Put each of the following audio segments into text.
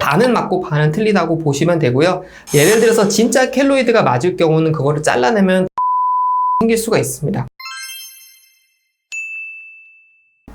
반은 맞고 반은 틀리다고 보시면 되고요. 예를 들어서 진짜 켈로이드가 맞을 경우는 그거를 잘라내면 생길 수가 있습니다.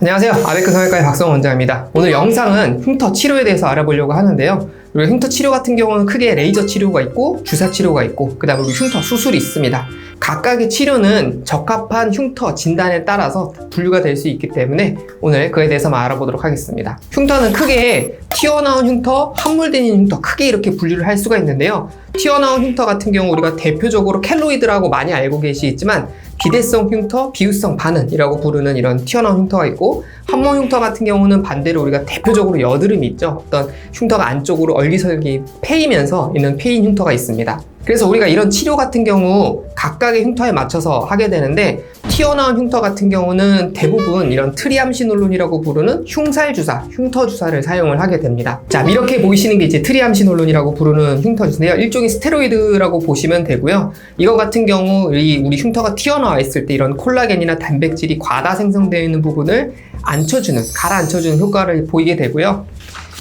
안녕하세요. 아베크 성형외과의 박성원 원장입니다. 오늘 영상은 흉터 치료에 대해서 알아보려고 하는데요. 우리 흉터 치료 같은 경우는 크게 레이저 치료가 있고 주사 치료가 있고 그 다음에 우리 흉터 수술이 있습니다. 각각의 치료는 적합한 흉터 진단에 따라서 분류가 될 수 있기 때문에 오늘 그에 대해서만 알아보도록 하겠습니다. 흉터는 크게 튀어나온 흉터, 함몰된 흉터 크게 이렇게 분류를 할 수가 있는데요. 튀어나온 흉터 같은 경우 우리가 대표적으로 켈로이드라고 많이 알고 계시겠지만 비대성 흉터, 비유성 반응이라고 부르는 이런 튀어나온 흉터가 있고, 함몰 흉터 같은 경우는 반대로 우리가 대표적으로 여드름이 있죠. 어떤 흉터가 안쪽으로 얼기설기 패이면서 있는 패인 흉터가 있습니다. 그래서 우리가 이런 치료 같은 경우 각각의 흉터에 맞춰서 하게 되는데, 튀어나온 흉터 같은 경우는 대부분 이런 트리암시놀론이라고 부르는 흉살 주사, 흉터 주사를 사용을 하게 됩니다. 자, 이렇게 보이시는 게 이제 트리암시놀론이라고 부르는 흉터 주사인데요. 일종의 스테로이드라고 보시면 되고요. 이거 같은 경우 우리 흉터가 튀어나와 있을 때 이런 콜라겐이나 단백질이 과다 생성되어 있는 부분을 가라앉혀주는 효과를 보이게 되고요.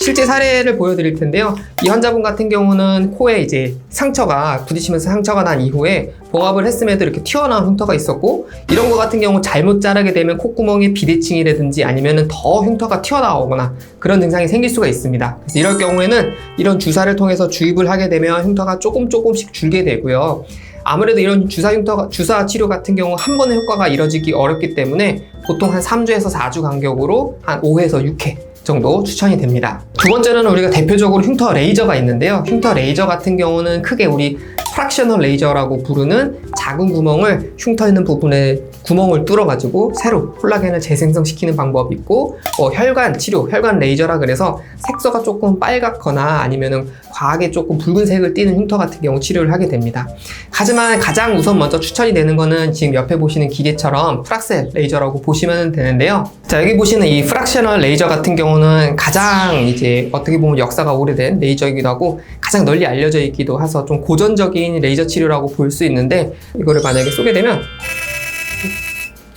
실제 사례를 보여드릴 텐데요. 이 환자분 같은 경우는 코에 이제 상처가 부딪히면서 상처가 난 이후에 봉합을 했음에도 이렇게 튀어나온 흉터가 있었고, 이런 거 같은 경우 잘못 자르게 되면 콧구멍에 비대칭이라든지 아니면은 더 흉터가 튀어나오거나 그런 증상이 생길 수가 있습니다. 그래서 이럴 경우에는 이런 주사를 통해서 주입을 하게 되면 흉터가 조금씩 줄게 되고요. 아무래도 이런 주사 치료 같은 경우 한 번의 효과가 이뤄지기 어렵기 때문에 보통 한 3주에서 4주 간격으로 한 5회에서 6회 정도 추천이 됩니다. 두 번째는 우리가 대표적으로 흉터 레이저가 있는데요. 흉터 레이저 같은 경우는 크게 우리 프락셔널 레이저라고 부르는 작은 구멍을 흉터 있는 부분에 구멍을 뚫어가지고 새로 콜라겐을 재생성시키는 방법이 있고, 혈관 치료, 혈관 레이저라 그래서 색소가 조금 빨갛거나 아니면은 과하게 조금 붉은색을 띠는 흉터 같은 경우 치료를 하게 됩니다. 하지만 가장 우선 먼저 추천이 되는 거는 지금 옆에 보시는 기계처럼 프락셀 레이저라고 보시면 되는데요. 자, 여기 보시는 이 프락셔널 레이저 같은 경우는 가장 이제 어떻게 보면 역사가 오래된 레이저이기도 하고 가장 널리 알려져 있기도 해서 좀 고전적인 레이저 치료라고 볼 수 있는데, 이거를 만약에 쏘게 되면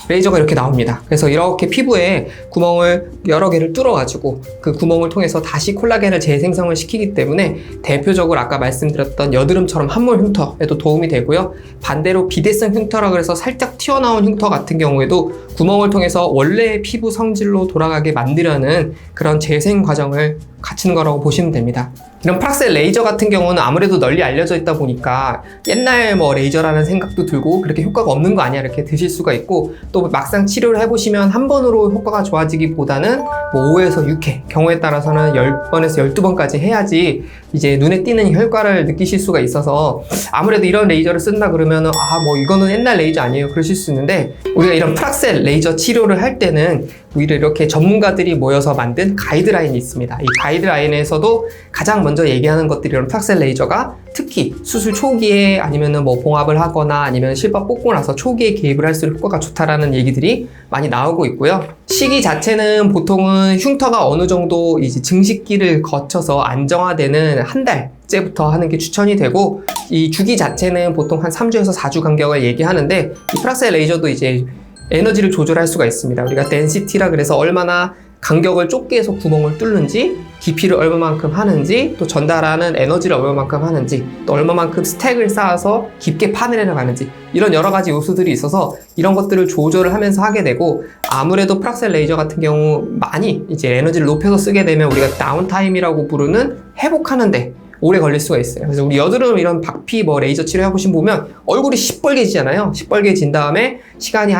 레이저가 이렇게 나옵니다. 그래서 이렇게 피부에 구멍을 여러 개를 뚫어가지고 그 구멍을 통해서 다시 콜라겐을 재생성을 시키기 때문에 대표적으로 아까 말씀드렸던 여드름처럼 함몰 흉터에도 도움이 되고요. 반대로 비대성 흉터라 그래서 살짝 튀어나온 흉터 같은 경우에도 구멍을 통해서 원래의 피부 성질로 돌아가게 만들려는 그런 재생 과정을 갖추는 거라고 보시면 됩니다. 이런 프락셀 레이저 같은 경우는 아무래도 널리 알려져 있다 보니까 옛날 레이저라는 생각도 들고 그렇게 효과가 없는 거 아니야 이렇게 드실 수가 있고, 또 막상 치료를 해보시면 한 번으로 효과가 좋아지기보다는 5에서 6회, 경우에 따라서는 10번에서 12번까지 해야지 이제 눈에 띄는 효과를 느끼실 수가 있어서, 아무래도 이런 레이저를 쓴다 그러면은 이거는 옛날 레이저 아니에요 그러실 수 있는데, 우리가 이런 프락셀 레이저 치료를 할 때는 오히려 이렇게 전문가들이 모여서 만든 가이드라인이 있습니다. 이 가이드라인에서도 가장 먼저 얘기하는 것들이 이런 프락셀 레이저가 특히 수술 초기에 아니면은 봉합을 하거나 아니면 실밥 뽑고 나서 초기에 개입을 할수록 효과가 좋다라는 얘기들이 많이 나오고 있고요. 시기 자체는 보통은 흉터가 어느 정도 이제 증식기를 거쳐서 안정화되는 한 달째부터 하는 게 추천이 되고, 이 주기 자체는 보통 한 3주에서 4주 간격을 얘기하는데, 이 프락셀 레이저도 이제 에너지를 조절할 수가 있습니다. 우리가 덴시티라 그래서 얼마나 간격을 좁게 해서 구멍을 뚫는지, 깊이를 얼마만큼 하는지, 또 전달하는 에너지를 얼마만큼 하는지, 또 얼마만큼 스택을 쌓아서 깊게 파내려 가는지, 이런 여러 가지 요소들이 있어서 이런 것들을 조절을 하면서 하게 되고, 아무래도 프락셀 레이저 같은 경우 많이 이제 에너지를 높여서 쓰게 되면 우리가 다운타임이라고 부르는 회복하는데 오래 걸릴 수가 있어요. 그래서 우리 여드름 이런 박피 레이저 치료 해보신 보면 얼굴이 시뻘개지잖아요. 시뻘개진 다음에 시간이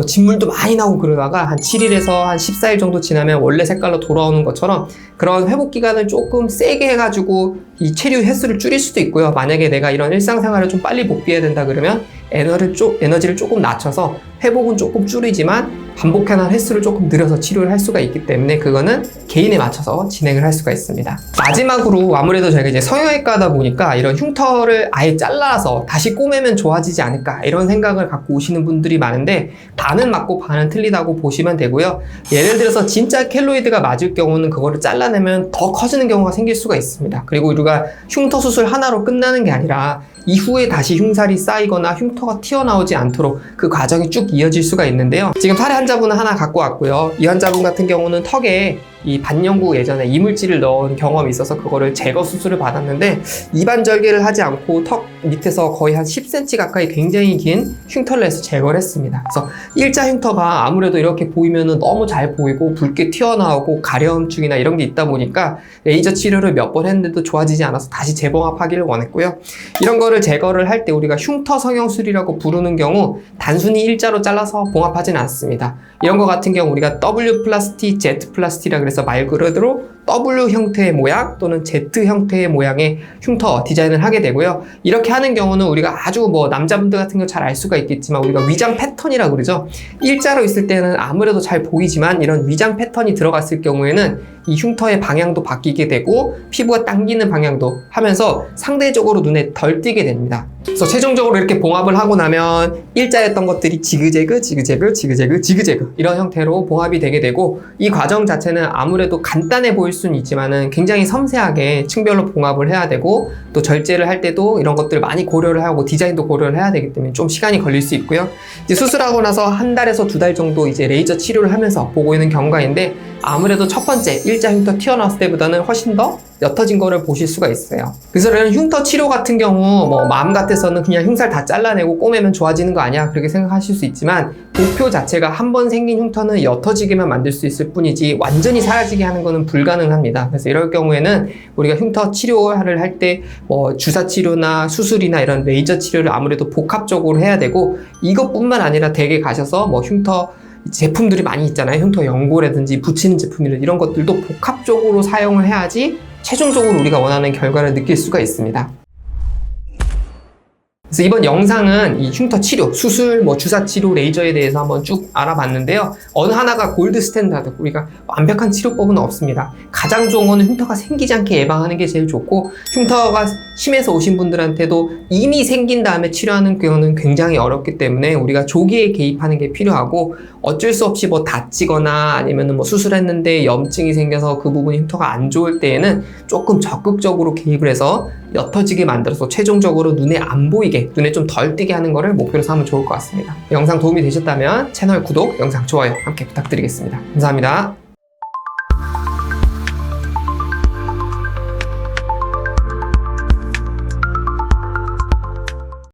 진물도 많이 나오고 그러다가 한 7일에서 한 14일 정도 지나면 원래 색깔로 돌아오는 것처럼 그런 회복 기간을 조금 세게 해가지고 이 체류 횟수를 줄일 수도 있고요. 만약에 내가 이런 일상생활을 좀 빨리 복귀해야 된다 그러면 에너지를 조금 낮춰서 회복은 조금 줄이지만 반복하는 횟수를 조금 늘려서 치료를 할 수가 있기 때문에 그거는 개인에 맞춰서 진행을 할 수가 있습니다. 마지막으로 아무래도 저희가 이제 성형외과다 보니까 이런 흉터를 아예 잘라서 다시 꼬매면 좋아지지 않을까 이런 생각을 갖고 오시는 분들이 많은데, 반은 맞고 반은 틀리다고 보시면 되고요. 예를 들어서 진짜 켈로이드가 맞을 경우는 그거를 잘라내면 더 커지는 경우가 생길 수가 있습니다. 그리고 우리가 흉터 수술 하나로 끝나는 게 아니라 이후에 다시 흉살이 쌓이거나 흉터가 튀어나오지 않도록 그 과정이 쭉 이어질 수가 있는데요. 지금 사례 환자분은 하나 갖고 왔고요. 이 환자분 같은 경우는 턱에 이 반영구 예전에 이물질을 넣은 경험이 있어서 그거를 제거 수술을 받았는데 입안 절개를 하지 않고 턱 밑에서 거의 한 10cm 가까이 굉장히 긴 흉터를 해서 제거를 했습니다. 그래서 일자 흉터가 아무래도 이렇게 보이면은 너무 잘 보이고 붉게 튀어나오고 가려움증이나 이런 게 있다 보니까 레이저 치료를 몇 번 했는데도 좋아지지 않아서 다시 재봉합하기를 원했고요. 이런 거를 제거를 할 때 우리가 흉터 성형술이라고 부르는 경우 단순히 일자로 잘라서 봉합하진 않습니다. 이런 거 같은 경우 우리가 W 플라스티, Z 플라스티라 그래서 말 그대로 W 형태의 모양 또는 Z 형태의 모양의 흉터 디자인을 하게 되고요. 이렇게 하는 경우는 우리가 아주 뭐 남자분들 같은 거 잘 알 수가 있겠지만 우리가 위장 패턴이라고 그러죠. 일자로 있을 때는 아무래도 잘 보이지만 이런 위장 패턴이 들어갔을 경우에는 이 흉터의 방향도 바뀌게 되고 피부가 당기는 방향도 하면서 상대적으로 눈에 덜 띄게 됩니다. 그래서 최종적으로 이렇게 봉합을 하고 나면 일자였던 것들이 지그재그, 지그재그, 지그재그, 지그재그 이런 형태로 봉합이 되게 되고 이 과정 자체는 아무래도 간단해 보일 수는 있지만은 굉장히 섬세하게 층별로 봉합을 해야 되고 또 절제를 할 때도 이런 것들 많이 고려를 하고 디자인도 고려를 해야 되기 때문에 좀 시간이 걸릴 수 있고요. 이제 수술하고 나서 한 달에서 두 달 정도 이제 레이저 치료를 하면서 보고 있는 경과인데 아무래도 첫 번째 일자 흉터 튀어나왔을 때보다는 훨씬 더 옅어진 거를 보실 수가 있어요. 그래서 이런 흉터 치료 같은 경우 뭐 마음 같아서는 그냥 흉살 다 잘라내고 꼬매면 좋아지는 거 아니야 그렇게 생각하실 수 있지만 목표 자체가 한 번 생긴 흉터는 옅어지게만 만들 수 있을 뿐이지 완전히 사라지게 하는 거는 불가능합니다. 그래서 이럴 경우에는 우리가 흉터 치료를 할 때 뭐 주사 치료나 수술이나 이런 레이저 치료를 아무래도 복합적으로 해야 되고 이것뿐만 아니라 댁에 가셔서 뭐 흉터 제품들이 많이 있잖아요. 흉터 연고라든지 붙이는 제품이라든지 이런 것들도 복합적으로 사용을 해야지 최종적으로 우리가 원하는 결과를 느낄 수가 있습니다. 그래서 이번 영상은 이 흉터 치료, 수술, 뭐 주사 치료, 레이저에 대해서 한번 쭉 알아봤는데요. 어느 하나가 골드 스탠다드, 우리가 완벽한 치료법은 없습니다. 가장 좋은 거는 흉터가 생기지 않게 예방하는 게 제일 좋고 흉터가 심해서 오신 분들한테도 이미 생긴 다음에 치료하는 경우는 굉장히 어렵기 때문에 우리가 조기에 개입하는 게 필요하고 어쩔 수 없이 뭐 다치거나 아니면 뭐 수술했는데 염증이 생겨서 그 부분이 흉터가 안 좋을 때에는 조금 적극적으로 개입을 해서 옅어지게 만들어서 최종적으로 눈에 안 보이게, 눈에 좀 덜 띄게 하는 거를 목표로 삼으면 좋을 것 같습니다. 영상 도움이 되셨다면 채널 구독, 영상 좋아요 함께 부탁드리겠습니다. 감사합니다.